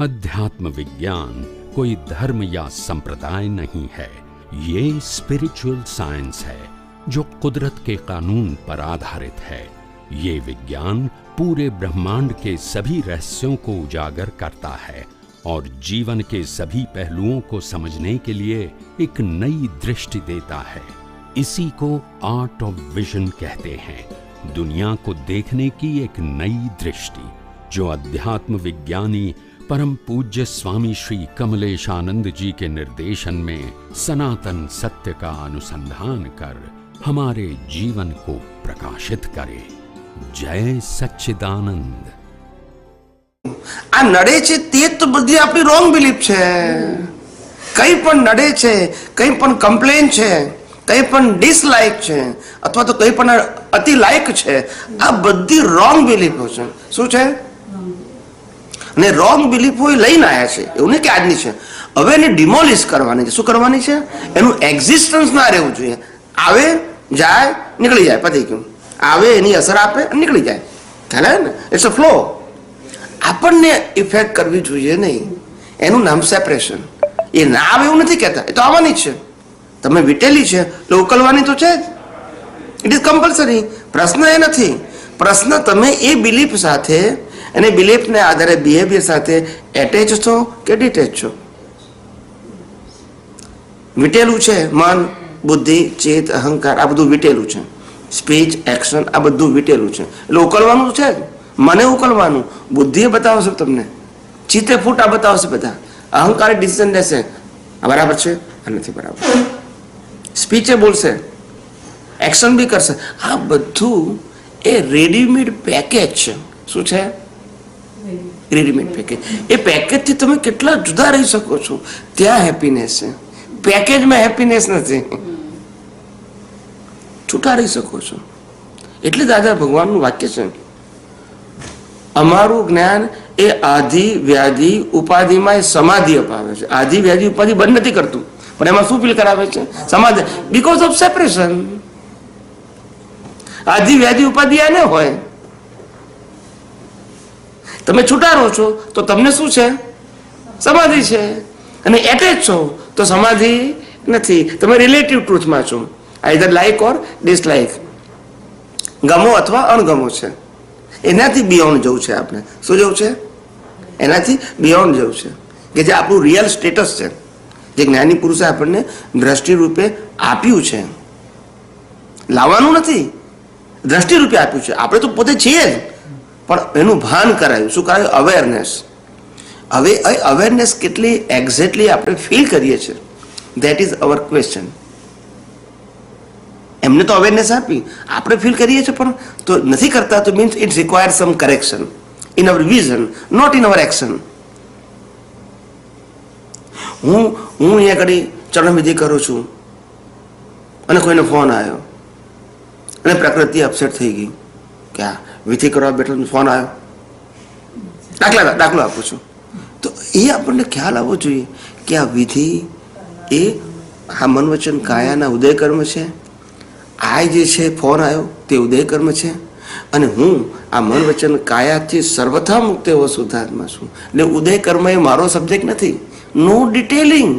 अध्यात्म विज्ञान कोई धर्म या संप्रदाय नहीं है, ये स्पिरिचुअल साइंस है जो कुदरत के कानून पर आधारित है। ये विज्ञान पूरे ब्रह्मांड के सभी रहस्यों को उजागर करता है और जीवन के सभी पहलुओं को समझने के लिए एक नई दृष्टि देता है। इसी को आर्ट ऑफ विजन कहते हैं, दुनिया को देखने की एक नई दृष्टि, जो अध्यात्म विज्ञानी परम पूज्य स्वामी श्री कमलेशानंद जी के निर्देशन में सनातन सत्य का अनुसंधान कर हमारे जीवन को प्रकाशित करे। जय सच्चिदानंद। આ નડે છે તે તો બધી આપણી રોંગ બિલીફ છે। કંઈ પણ નડે છે, કંઈ પણ કમ્પ્લેન છે, કંઈ પણ ડિસલાઇક છે અથવા તો કંઈ પણ અતિ લાયક છે, આ બધી રોંગ બિલીફો છે। શું છે? અને રોંગ બિલીફો એ લઈને આવ્યા છે, એવું નહીં કે આજની છે। હવે એને ડિમોલિશ કરવાની છે। શું કરવાની છે? એનું એક્ઝિસ્ટન્સ ના રહેવું જોઈએ। આવે જાય નીકળી જાય, પતી ગયું। આવે એની અસર આપે નીકળી જાય, ખ્યાલ આવે ને? It's a flow. આપણને ઇફેક્ટ કરવી જોઈએ નહીં, એનું નામ સેપરેશન। એ ના આવે એવું નથી કહેતા, એ તો આવવાની જ છે। તમે વીટેલી છે એટલે ઉકલવાની તો છે જ, ઇટ ઇઝ કમ્પલસરી। પ્રશ્ન એ નથી, પ્રશ્ન તમે એ બિલીફ સાથે અને બિલીફને આધારે બિહેવિયર સાથે એટેચ છો કે ડિટેચ છો। વીટેલું છે મન, બુદ્ધિ, ચેત, અહંકાર, આ બધું વીટેલું છે। સ્પીચ, એક્શન, આ બધું વીટેલું છે એટલે ઉકલવાનું છે જ। મને ઉકલવાનું, બુદ્ધિએ બતાવશે તમને, ચિત્તે ફૂટા બતાવશે બધા, અહંકાર ડિસિઝન લેશે આ બરાબર છે આ નથી બરાબર, સ્પીચે બોલશે, એક્શન બી કરશે। આ બધું એ રેડીમેડ પેકેજ છે। શું છે? Readymade package. એ પેકેજથી તમે કેટલા જુદા રહી શકો છો, ત્યાં હેપીનેસ છે। પેકેજમાં હેપીનેસ નથી, છૂટા રહી શકો છો। એટલે દાદા ભગવાનનું વાક્ય છે, અમારું જ્ઞાન એ આધિ વ્યાધિ ઉપાધિમાં એ સમાધિ અપાવે છે। આધિ વ્યાધિ ઉપાધિ બંધ નથી કરતું, પણ એમાં શું ફીલ કરાવે છે? સમાધિ, બીકોઝ ઓફ સેપરેશન। આધિ વ્યાધિ ઉપાધિ આને હોય, તમે છૂટા રહો છો તો તમને શું છે? સમાધિ છે। અને એટેચ છો તો સમાધિ નથી, તમે રિલેટિવ ટ્રુથમાં છો, આઈધર લાઈક ઓર ડિસલાઈક, ગમો અથવા અણગમો છે। એનાથી બિયોન્ડ જવું છે આપણે। શું જવું છે? એનાથી બિયોન્ડ જવું છે, કે જે આપણું રિયલ સ્ટેટસ છે, જે જ્ઞાની પુરુષે આપણને દ્રષ્ટિ રૂપે આપ્યું છે। લાવવાનું નથી, દ્રષ્ટિ રૂપે આપ્યું છે, આપણે તો પોતે છીએ જ, પણ એનું ભાન કરાયું। શું કરાયું? અવેરનેસ। હવે અવેરનેસ કેટલી એક્ઝેક્ટલી આપણે ફીલ કરીએ છીએ, ધેટ ઇઝ અવર ક્વેશ્ચન। એમને તો અવેરનેસ આપી, આપણે ફીલ કરીએ છીએ પણ તો નથી કરતા, તો means it require some correction in our vision, not in our action. હું અહીંયા ઘડી ચરણવિધિ કરું છું અને કોઈને ફોન આવ્યો અને પ્રકૃતિ અપસેટ થઈ ગઈ કે આ વિધિ કરવા બેઠો ફોન આવ્યો, દાખલો આપું છું, તો એ આપણને ખ્યાલ આવવો જોઈએ કે આ વિધિ એ આ મન વચન કાયાના ઉદય કર્મ છે। આ જે છે ફોન આવ્યો તે ઉદય કર્મ છે, અને હું આ મન વચન કાયાથી સર્વથા મુક્ત એવો શુદ્ધાત્મા છું। એટલે ઉદય કર્મ એ મારો સબ્જેક્ટ નથી। No detailing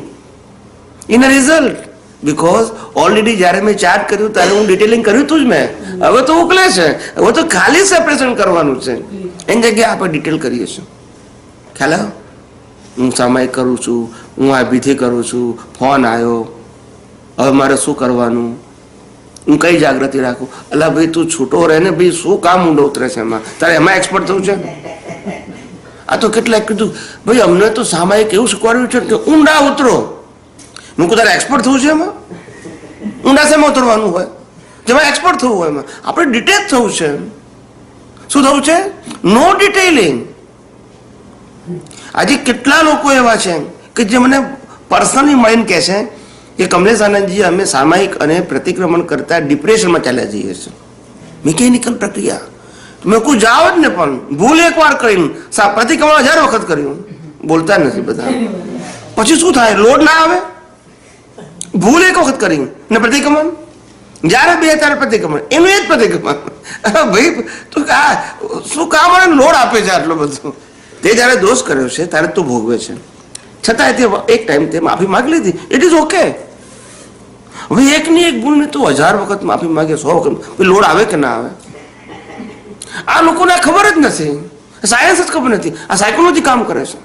in a result, because already જ્યારે મેં ચાર્ટ કર્યું ત્યારે હું ડિટેલિંગ કર્યું હતું જ મેં। હવે તો ઉકલે છે, હવે તો ખાલી સેપરેશન કરવાનું છે, એની જગ્યાએ આપણે ડિટેલ કરીએ છીએ। ખ્યાલ આવ્યો? હું સામાયિક કરું છું, હું આ વિધિ કરું છું, ફોન આવ્યો, હવે મારે શું કરવાનું, હું કઈ જાગૃતિ રાખું? અલા ભાઈ તું છૂટો રહે ને ભાઈ, શું કામ ઊંડો ઉતરે છે એમાં? તારે એમાં એક્સપર્ટ થવું છે? આ તો કેટલાક કીધું ભાઈ અમને તો સામાયિક એવું શીખવાડ્યું છે કે ઊંડા ઉતરો। હું કહું તારે એક્સપર્ટ થવું છે એમાં? ઊંડા શેમાં ઉતરવાનું હોય? જેમાં એક્સપર્ટ થવું હોય એમાં આપણે ડિટેચ થવું છે। શું થવું છે? No detailing. આજે કેટલા લોકો એવા છે કે જે મને પર્સનલી મળીને કહે છે કે કમલેશ આનંદજી અમે સામાયિક અને પ્રતિક્રમણ કરતા ડિપ્રેશનમાં ચાલ્યા જઈએ છીએ। મિકેનિકલ પ્રક્રિયા, મેં કોઈ જાવ જ ને, પણ ભૂલ એકવાર કરીને પ્રતિક્રમણ 1000 વખત કર્યું, બોલતા નથી બધા, પછી શું થાય? લોડ ના આવે? ભૂલ એક વખત કરી ને પ્રતિક્રમણ, જ્યારે બે ત્યારે પ્રતિક્રમણ, એનું એ જ પ્રતિક્રમણ। ભાઈ તું શું કામ લોડ આપે છે આટલો બધો? તે જ્યારે દોષ કર્યો છે ત્યારે તું ભોગવે છે, છતાંય તે એક ટાઈમ તે માફી માગી લીધી, ઇટ ઇઝ ઓકે. હવે એકની એક ભૂલને તું 1000 વખત માફી માંગે, 100 વખત, લોડ આવે કે ના આવે? આ લોકોને ખબર જ નથી, સાયન્સ જ ખબર નથી, આ સાયકોલોજી કામ કરે છે.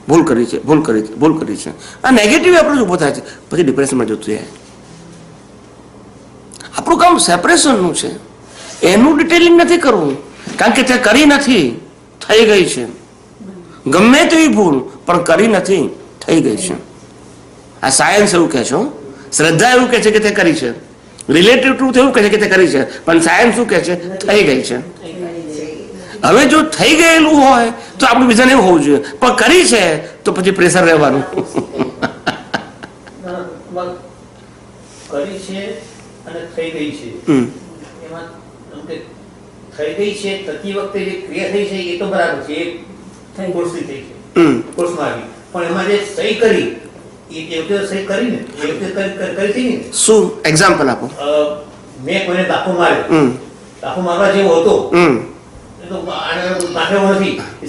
ભૂલ કરી છે, ભૂલ કરી છે, ભૂલ કરી છે, આ નેગેટિવ એપ્રોચ ઉભો થાય છે, પછી ડિપ્રેશનમાં જતું જાય. આપણું કામ સેપરેશનનું છે, એનું ડિટેલિંગ નથી કરવું, કારણ કે તે કરી નથી, થઈ ગઈ છે. ગમે તેવી ભૂલ પણ કરી નથી, થઈ ગઈ છે. આ સાયન્સ એવું કહે છે, શ્રદ્ધા એવું કહે છે કે તે કરી છે, રિલેટિવ ટ્રુથ એવું કહે છે કે તે કરી છે, પણ સાયન્સ શું કહે છે? થઈ ગઈ છે. હવે જો થઈ ગયેલું હોય તો આપણું વિઝન એવું હોવું જોઈએ, પણ કરી છે તો પછી પ્રેશર રહેવાનું. કરી છે અને થઈ ગઈ છે, એમાં થઈ ગઈ છે થતી વખતે જે ક્રિયા થઈ છે એ તો બરાબર છે, એ કોર્સની થઈ છે, કોર્સમાં આવી, પણ એમાં જે સહી કરી એ વખતે સહી કરી ને, એ વખતે કરી થઈ ને. શું એક્ઝામ્પલ આપો? મેં કોઈને દાખલો માર્યો, દાખલો મારવા જેવો હતો,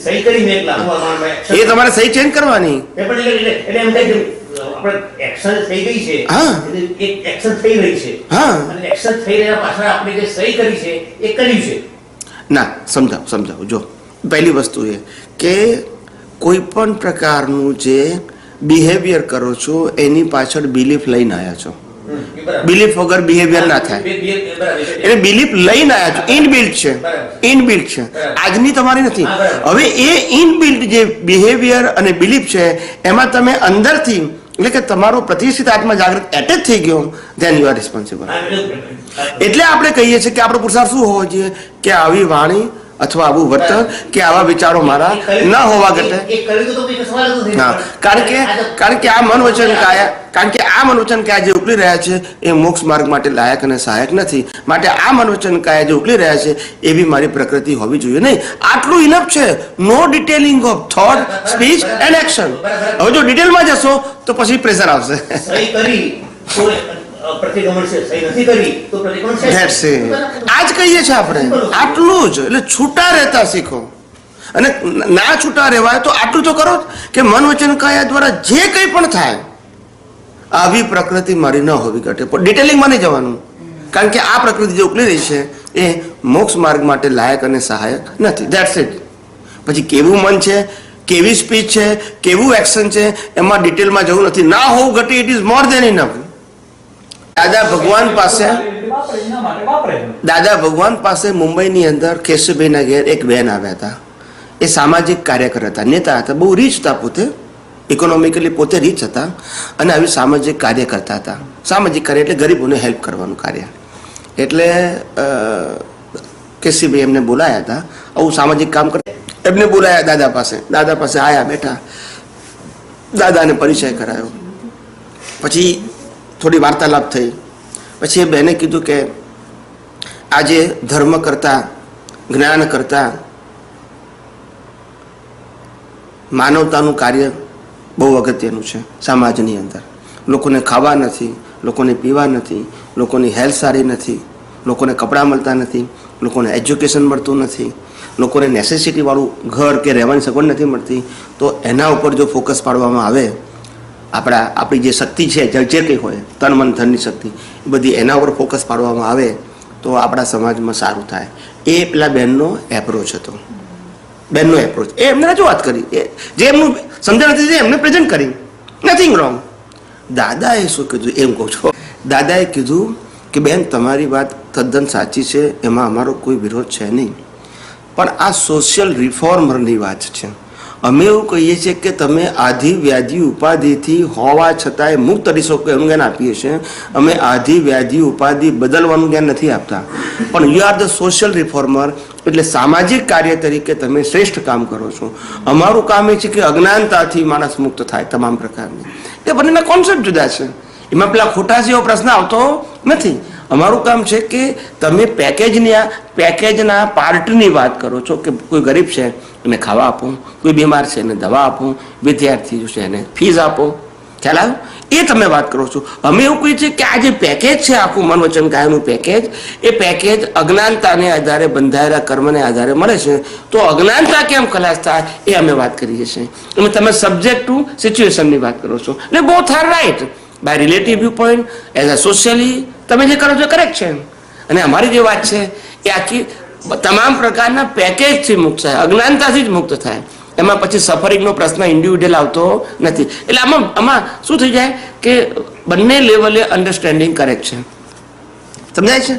સહી કરી મેં લાખો મારવા, એ તમારે સહી ચેન્જ કરવાની. એટલે એમ થાય આપણે એક્શન થઈ ગઈ છે, એક એક્શન થઈ રહી છે, અને એક્શન થઈ રહ્યા પાછળ આપણે જે સહી કરી છે એ કર્યું છે. ના, સમજાવો. જો પહેલી વસ્તુ એ કે કોઈ પણ પ્રકારનું જે બિહેવિયર કરો છો એની પાછળ બિલીફ લઈને આવ્યા છો. બિલીફ વગર બિહેવિયર ના થાય, એટલે બિલીફ લઈને આવ્યા છો, ઇનબિલ્ટ છે, આજની તમારી નથી. હવે એ ઇનબિલ્ટ જે બિહેવિયર અને બિલીફ છે એમાં તમે અંદરથી, એટલે કે તમારો પ્રતિષ્ઠિત આત્મા જાગૃત એટેચ થઈ ગયો, ધેન યુ આર રિસ્પોન્સિબલ. એટલે આપણે કહીએ છીએ કે આપણો પુરુષાર્થ શું હોવો જોઈએ કે આવી વાણી અથવા આવું વર્તન કે આવા વિચારો મારા ન હોવા ઘટે. હા, કારણ કે આ મન વચન કાયા જે ઉકલી રહ્યા છે એ મોક્ષ માર્ગ માટે લાયક અને સહાયક નથી. માટે આ મન વચન કાયા જે ઉકલી રહ્યા છે એવી મારી પ્રકૃતિ હોવી જોઈએ નહીં. આટલું ઇનફ છે. No detailing of thought, speech and action. હવે જો ડિટેલમાં જશો તો પછી પ્રેશર આવશે. આજ કહીએ છીએ આપણે, આટલું જ. એટલે છૂટા રહેતા શીખો, અને ના છૂટા રહેવાય તો આટલું તો કરો કે મન વચન કાયા દ્વારા જે કંઈ પણ થાય આવી પ્રકૃતિ મારી ન હોવી ઘટે. પણ ડિટેલિંગમાં નહીં જવાનું, કારણ કે આ પ્રકૃતિ જે ઉકલી રહી છે એ મોક્ષ માર્ગ માટે લાયક અને સહાયક નથી. That's it. પછી કેવું મન છે, કેવી સ્પીચ છે, કેવું એક્શન છે, એમાં ડિટેલમાં જવું નથી. ના હોવું ઘટે, it is more then enough. દાદા ભગવાન પાસે મુંબઈની અંદર કેશુભાઈના ઘેર એક બેન આવ્યા હતા. એ સામાજિક કાર્યકર હતા, નેતા હતા, બહુ રીચ હતા, પોતે ઇકોનોમિકલી પોતે રીચ હતા, અને આવી સામાજિક કાર્ય કરતા હતા. સામાજિક કાર્ય એટલે ગરીબોને હેલ્પ કરવાનું કાર્ય. એટલે કેશુભાઈ એમને બોલાયા હતા, આવું સામાજિક કામ કરતા. એમને બોલાયા દાદા પાસે. દાદા પાસે આયા, બેઠા, દાદાને પરિચય કરાયો. પછી થોડી વાર્તાલાપ થઈ. પછી એ બેને કીધું કે આજે ધર્મ કરતા, જ્ઞાન કરતા માનવતાનું કાર્ય બહુ અગત્યનું છે સમાજની અંદર. લોકોને ખાવા નથી, લોકોને પીવા નથી, લોકોની હેલ્થ સારી નથી, લોકોને કપડાં મળતા નથી, લોકોને એજ્યુકેશન મળતું નથી, લોકોને નેસેસિટીવાળું ઘર કે રહેવાની સગવડ નથી મળતી. તો એના ઉપર જો ફોકસ પાડવામાં આવે, આપણી જે શક્તિ છે, જે કંઈ હોય, તન મન ધનની શક્તિ, એ બધી એના ઉપર ફોકસ પાડવામાં આવે તો આપણા સમાજમાં સારું થાય. એ પેલા બહેનનો એપ્રોચ હતો. બહેનનો એપ્રોચ એ એમને રજૂઆત કરી, જે એમનું સમજણ હતી એમને પ્રેઝન્ટ કરી. Nothing wrong. દાદાએ શું કીધું એમ કહું છું. દાદાએ કીધું કે બેન, તમારી વાત તદ્દન સાચી છે, એમાં અમારો કોઈ વિરોધ છે નહીં, પણ આ સોશિયલ રિફોર્મરની વાત છે. અમે એવું કહીએ છીએ કે તમે આધિ વ્યાધિ ઉપાધિથી હોવા છતાંય મુક્ત કરી શકો એનું જ્ઞાન આપીએ છીએ. અમે આધિ વ્યાધિ ઉપાધિ બદલવાનું જ્ઞાન નથી આપતા. પણ યુ આર ધ સોશિયલ રિફોર્મર, એટલે સામાજિક કાર્ય તરીકે તમે શ્રેષ્ઠ કામ કરો છો. અમારું કામ એ છે કે અજ્ઞાનતાથી માણસ મુક્ત થાય તમામ પ્રકારની. એ બંનેના કોન્સેપ્ટ જુદા છે. એમાં પેલા ખોટા જેવો પ્રશ્ન આવતો નથી. અમારું કામ છે કે તમે પેકેજના પાર્ટની વાત કરો છો કે કોઈ ગરીબ છે એને ખાવા આપો, કોઈ બીમાર છે એને દવા આપો, વિદ્યાર્થી છે એને ફીસ આપો. ખ્યાલ આવ્યો? એ તમે વાત કરો છો. અમે એવું કહીએ છીએ કે આ જે પેકેજ છે આખું મન વચન કાયાનું પેકેજ, એ પેકેજ અજ્ઞાનતાને આધારે બંધાયેલા કર્મને આધારે મળે છે. તો અજ્ઞાનતા કેમ ખલાસ થાય એ અમે વાત કરીએ છીએ. અને તમે સબ્જેક્ટ ટુ સિચ્યુએશનની વાત કરો છો. એટલે both are right by relative view point, as a socially તમે જે કરો છો કરેક્ટ છે. અને અમારી જે વાત છે એ આખી તમામ પ્રકારના પેકેજથી મુક્ત થાય, અજ્ઞાનતાથી જ મુક્ત થાય. એમાં પછી સફરિંગનો પ્રશ્ન ઇન્ડિવિડ્યુઅલ આવતો નથી. એટલે આમાં શું થઈ જાય કે બંને લેવલે અન્ડરસ્ટેન્ડિંગ કરેક્ટ છે. સમજાય છે?